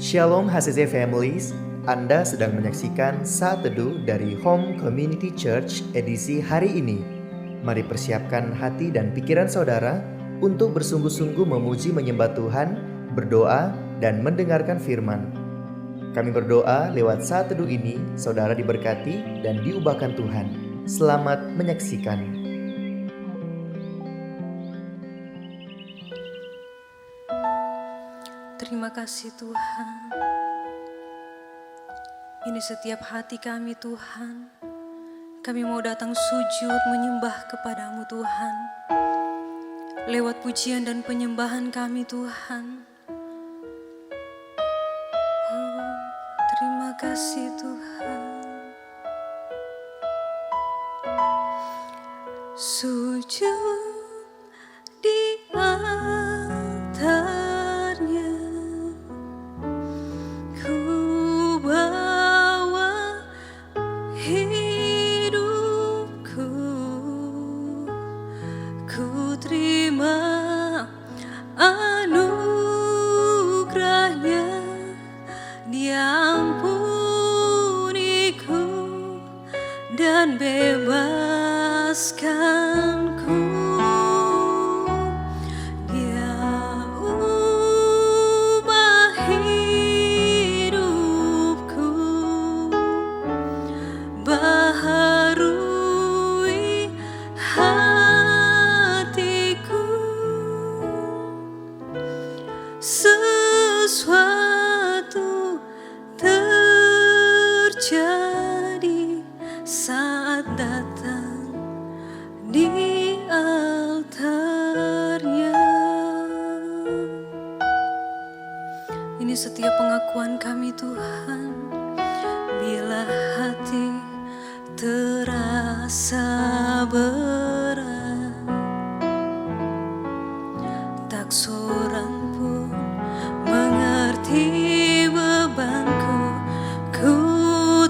Shalom HCC Families, Anda sedang menyaksikan Saat Teduh dari Home Community Church edisi hari ini. Mari persiapkan hati dan pikiran saudara untuk bersungguh-sungguh memuji menyembah Tuhan, berdoa, dan mendengarkan firman. Kami berdoa lewat Saat Teduh ini, saudara diberkati dan diubahkan Tuhan. Selamat menyaksikan. Terima kasih Tuhan. Ini setiap hati kami Tuhan. Kami mau datang sujud menyembah kepadamu Tuhan. Lewat pujian dan penyembahan kami Tuhan. Oh, terima kasih Tuhan. Sujud di altarnya. Dan bebaskanku, Dia ubah hidupku, baharui hatiku, sesuatu terjadi saat datang di altarnya. Ini setiap pengakuan kami Tuhan. Bila hati terasa berat, tak seorang pun mengerti bebanku. Ku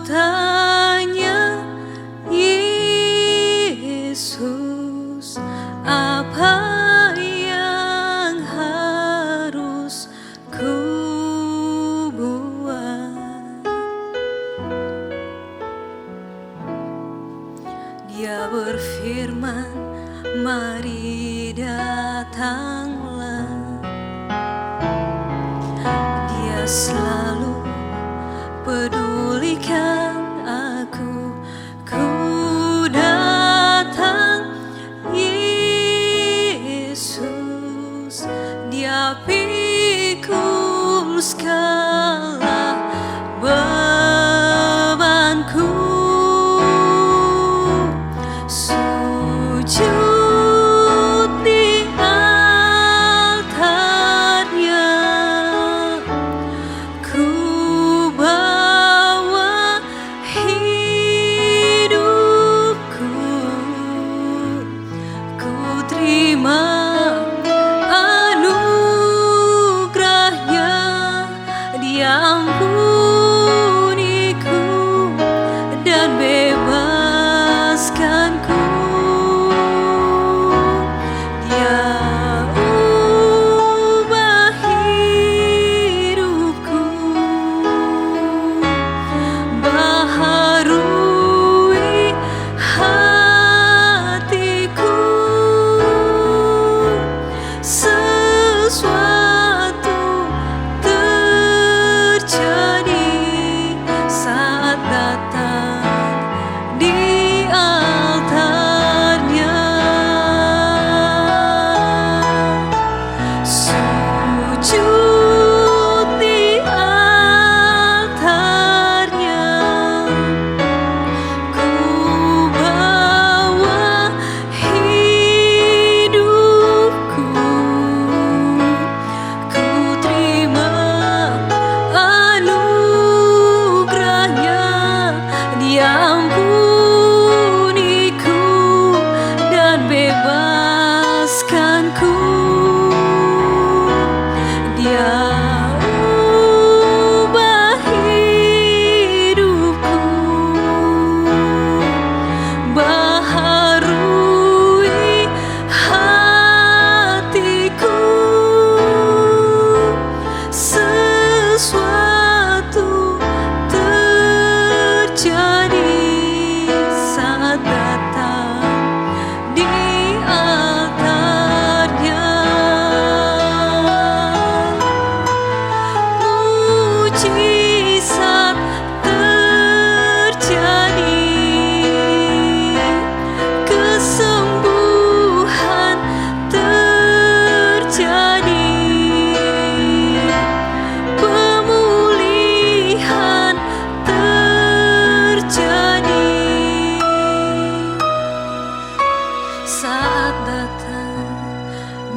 tanya Yesus, apa yang harus ku buat? Dia berfirman, mari datanglah. Dia selalu pedulikan aku. Ku datang Yesus, Dia pikul segala bebanku. Sujud di altarnya, ku bawa hidupku, ku terima anugerahnya.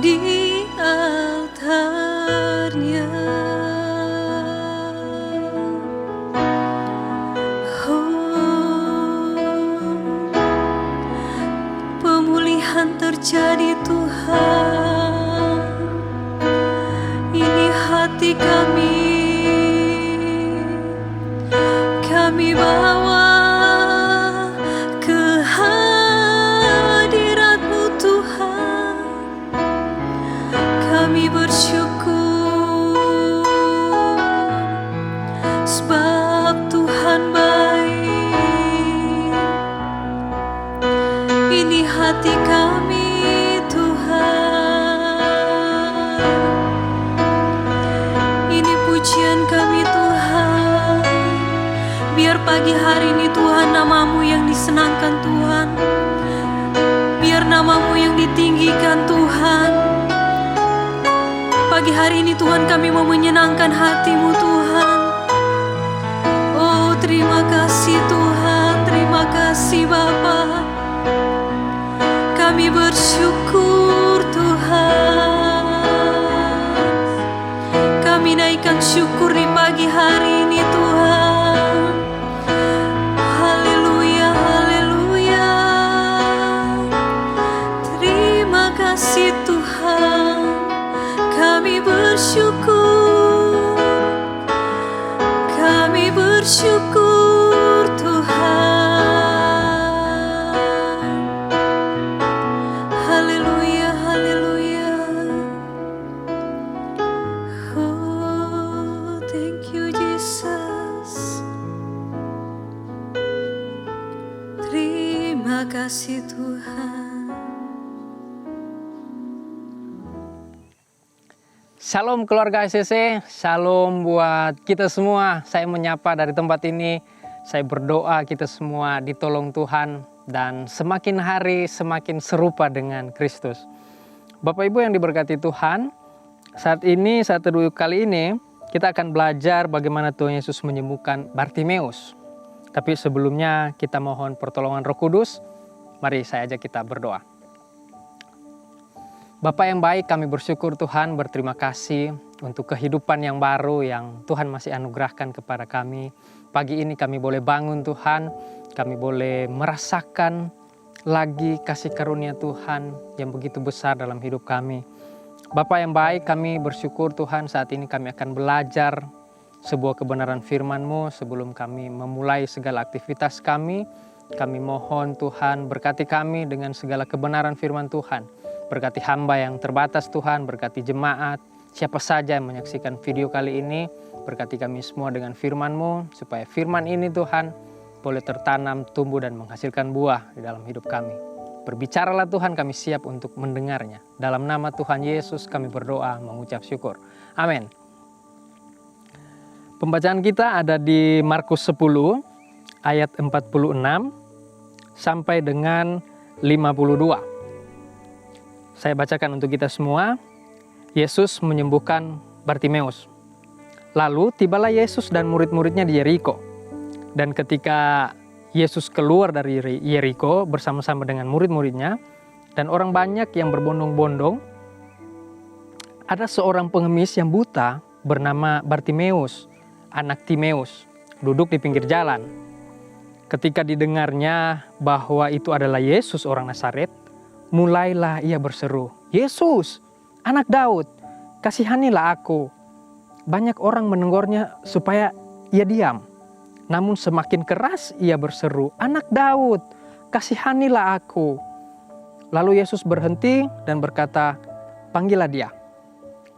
di altarnya. Pemulihan terjadi Tuhan, ini hati kami bawa ke hadirat-Mu Tuhan. Kami bersyukur sebab Tuhan baik. Ini hati kami Tuhan, ini pujian kami Tuhan. Biar pagi hari ini Tuhan nama-Mu yang disenangkan Tuhan, biar nama-Mu yang ditinggikan Tuhan. Pagi hari ini Tuhan kami mau menyenangkan hati-Mu Tuhan. Oh terima kasih Tuhan, terima kasih Bapa. Kami bersyukur Tuhan. Kami naikkan syukur di pagi hari ini Tuhan. Haleluya, haleluya. Terima kasih Tuhan. Kami bersyukur. Kami bersyukur Tuhan. Haleluya, haleluya. Oh, thank you Jesus. Terima kasih Tuhan. Shalom keluarga ICC, shalom buat kita semua. Saya menyapa dari tempat ini, saya berdoa kita semua ditolong Tuhan dan semakin hari semakin serupa dengan Kristus. Bapak Ibu yang diberkati Tuhan, saat teduh kali ini kita akan belajar bagaimana Tuhan Yesus menyembuhkan Bartimeus. Tapi sebelumnya kita mohon pertolongan Roh Kudus. Mari saya ajak kita berdoa. Bapa yang baik, kami bersyukur Tuhan, berterima kasih untuk kehidupan yang baru yang Tuhan masih anugerahkan kepada kami. Pagi ini kami boleh bangun Tuhan, kami boleh merasakan lagi kasih karunia Tuhan yang begitu besar dalam hidup kami. Bapa yang baik, kami bersyukur Tuhan, saat ini kami akan belajar sebuah kebenaran firman-Mu. Sebelum kami memulai segala aktivitas kami mohon Tuhan berkati kami dengan segala kebenaran firman Tuhan. Berkati hamba yang terbatas Tuhan, berkati jemaat, siapa saja yang menyaksikan video kali ini. Berkati kami semua dengan firman-Mu, supaya firman ini Tuhan boleh tertanam, tumbuh dan menghasilkan buah di dalam hidup kami. Berbicaralah Tuhan, kami siap untuk mendengarnya. Dalam nama Tuhan Yesus kami berdoa, mengucap syukur. Amin. Pembacaan kita ada di Markus 10 ayat 46 sampai dengan 52. Saya bacakan untuk kita semua. Yesus menyembuhkan Bartimeus. Lalu tibalah Yesus dan murid-muridnya di Yeriko. Dan ketika Yesus keluar dari Yeriko bersama-sama dengan murid-muridnya dan orang banyak yang berbondong-bondong, ada seorang pengemis yang buta bernama Bartimeus, anak Timeus, duduk di pinggir jalan. Ketika didengarnya bahwa itu adalah Yesus orang Nazaret, mulailah ia berseru, "Yesus, anak Daud, kasihanilah aku." Banyak orang menegurnya supaya ia diam. Namun semakin keras ia berseru, "Anak Daud, kasihanilah aku." Lalu Yesus berhenti dan berkata, "Panggillah dia."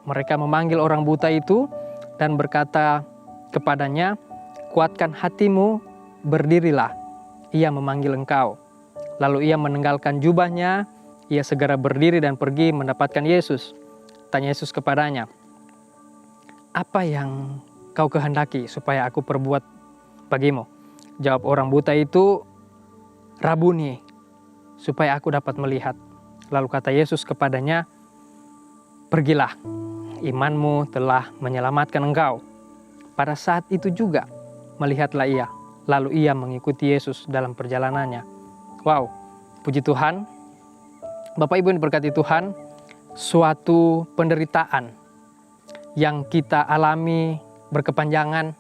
Mereka memanggil orang buta itu dan berkata kepadanya, "Kuatkan hatimu, berdirilah, ia memanggil engkau." Lalu ia menenggalkan jubahnya, ia segera berdiri dan pergi mendapatkan Yesus. Tanya Yesus kepadanya, "Apa yang kau kehendaki supaya aku perbuat bagimu?" Jawab orang buta itu, "Rabuni, supaya aku dapat melihat." Lalu kata Yesus kepadanya, "Pergilah, imanmu telah menyelamatkan engkau." Pada saat itu juga melihatlah ia, lalu ia mengikuti Yesus dalam perjalanannya. Wow, puji Tuhan. Bapak Ibu yang diberkati Tuhan, suatu penderitaan yang kita alami berkepanjangan,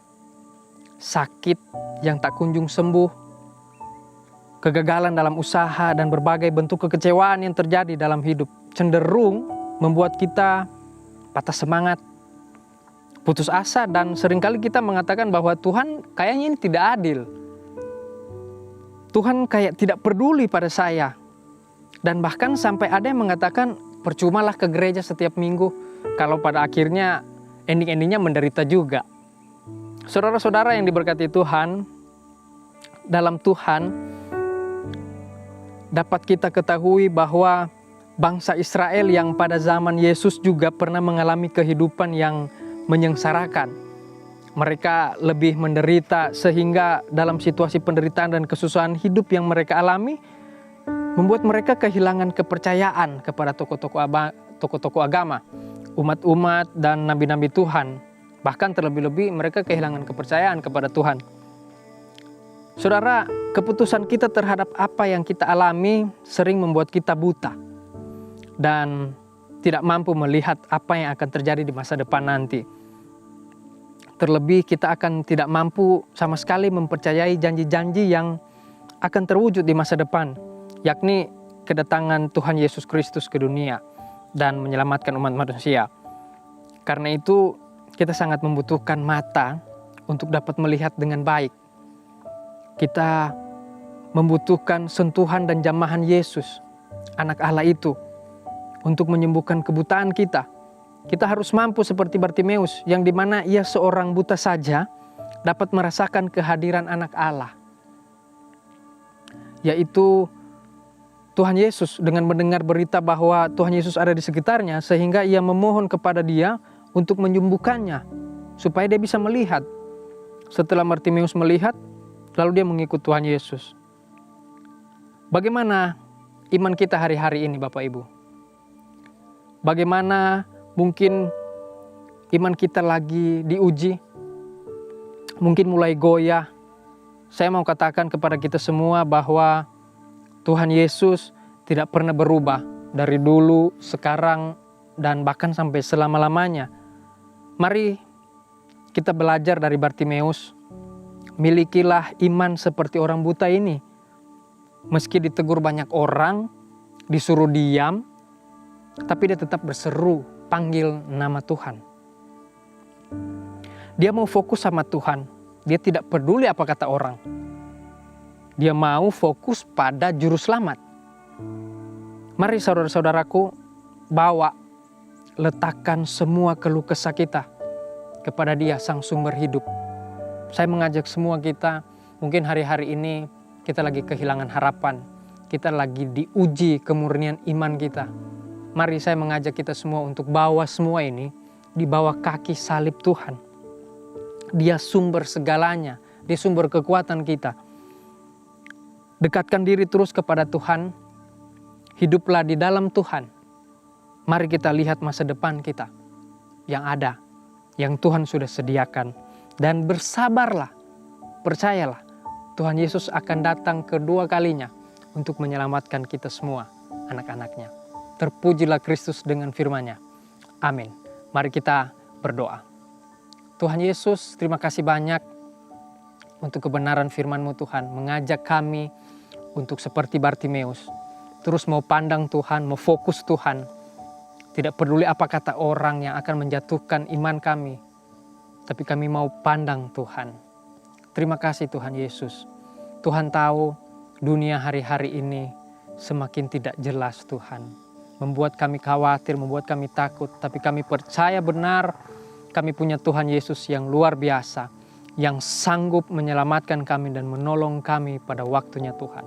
sakit yang tak kunjung sembuh, kegagalan dalam usaha dan berbagai bentuk kekecewaan yang terjadi dalam hidup cenderung membuat kita patah semangat, putus asa, dan seringkali kita mengatakan bahwa Tuhan kayaknya ini tidak adil. Tuhan kayak tidak peduli pada saya. Dan bahkan sampai ada yang mengatakan percumalah ke gereja setiap minggu kalau pada akhirnya ending-endingnya menderita juga. Saudara-saudara yang diberkati Tuhan, dalam Tuhan dapat kita ketahui bahwa bangsa Israel yang pada zaman Yesus juga pernah mengalami kehidupan yang menyengsarakan. Mereka lebih menderita sehingga dalam situasi penderitaan dan kesusahan hidup yang mereka alami membuat mereka kehilangan kepercayaan kepada tokoh-tokoh agama, umat-umat dan nabi-nabi Tuhan. Bahkan terlebih-lebih mereka kehilangan kepercayaan kepada Tuhan. Saudara, keputusan kita terhadap apa yang kita alami sering membuat kita buta dan tidak mampu melihat apa yang akan terjadi di masa depan nanti. Terlebih kita akan tidak mampu sama sekali mempercayai janji-janji yang akan terwujud di masa depan, yakni kedatangan Tuhan Yesus Kristus ke dunia dan menyelamatkan umat manusia. Karena itu kita sangat membutuhkan mata untuk dapat melihat dengan baik. Kita membutuhkan sentuhan dan jamahan Yesus, anak Allah itu, untuk menyembuhkan kebutaan kita. Kita harus mampu seperti Bartimeus, yang dimana ia seorang buta saja dapat merasakan kehadiran anak Allah, yaitu Tuhan Yesus, dengan mendengar berita bahwa Tuhan Yesus ada di sekitarnya, sehingga ia memohon kepada Dia untuk menyembuhkannya, supaya dia bisa melihat. Setelah Bartimeus melihat, lalu dia mengikut Tuhan Yesus. Bagaimana iman kita hari-hari ini, Bapak Ibu? Bagaimana mungkin iman kita lagi diuji? Mungkin mulai goyah. Saya mau katakan kepada kita semua bahwa Tuhan Yesus tidak pernah berubah dari dulu, sekarang, dan bahkan sampai selama-lamanya. Mari kita belajar dari Bartimeus. Milikilah iman seperti orang buta ini. Meski ditegur banyak orang, disuruh diam, tapi dia tetap berseru, panggil nama Tuhan. Dia mau fokus sama Tuhan. Dia tidak peduli apa kata orang. Dia mau fokus pada juru selamat. Mari saudara-saudaraku, letakkan semua keluh kesah kita kepada Dia, Sang Sumber Hidup. Saya mengajak semua kita, mungkin hari-hari ini kita lagi kehilangan harapan. Kita lagi diuji kemurnian iman kita. Mari saya mengajak kita semua untuk bawa semua ini di bawah kaki salib Tuhan. Dia sumber segalanya, Dia sumber kekuatan kita. Dekatkan diri terus kepada Tuhan. Hiduplah di dalam Tuhan. Mari kita lihat masa depan kita yang ada, yang Tuhan sudah sediakan. Dan bersabarlah, percayalah, Tuhan Yesus akan datang kedua kalinya untuk menyelamatkan kita semua, anak-anaknya. Terpujilah Kristus dengan firman-Nya. Amin. Mari kita berdoa. Tuhan Yesus, terima kasih banyak untuk kebenaran firman-Mu Tuhan. Mengajak kami untuk seperti Bartimeus, terus mau pandang Tuhan, mau fokus Tuhan. Tidak peduli apa kata orang yang akan menjatuhkan iman kami, tapi kami mau pandang Tuhan. Terima kasih Tuhan Yesus. Tuhan tahu dunia hari-hari ini semakin tidak jelas Tuhan. Membuat kami khawatir, membuat kami takut. Tapi kami percaya benar kami punya Tuhan Yesus yang luar biasa, yang sanggup menyelamatkan kami dan menolong kami pada waktunya Tuhan.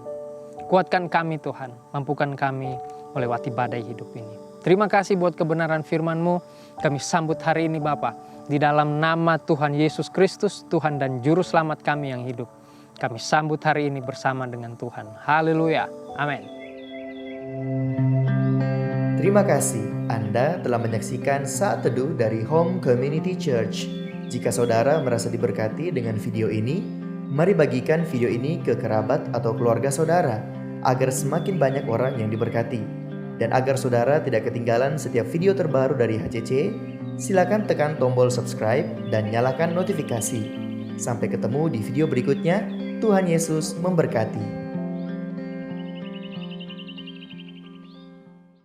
Kuatkan kami Tuhan, mampukan kami melewati badai hidup ini. Terima kasih buat kebenaran firman-Mu. Kami sambut hari ini Bapa, di dalam nama Tuhan Yesus Kristus, Tuhan dan Juru Selamat kami yang hidup. Kami sambut hari ini bersama dengan Tuhan. Haleluya. Amin. Terima kasih Anda telah menyaksikan Saat Teduh dari Home Community Church. Jika saudara merasa diberkati dengan video ini, mari bagikan video ini ke kerabat atau keluarga saudara, agar semakin banyak orang yang diberkati. Dan agar saudara tidak ketinggalan setiap video terbaru dari HCC, silakan tekan tombol subscribe dan nyalakan notifikasi. Sampai ketemu di video berikutnya. Tuhan Yesus memberkati.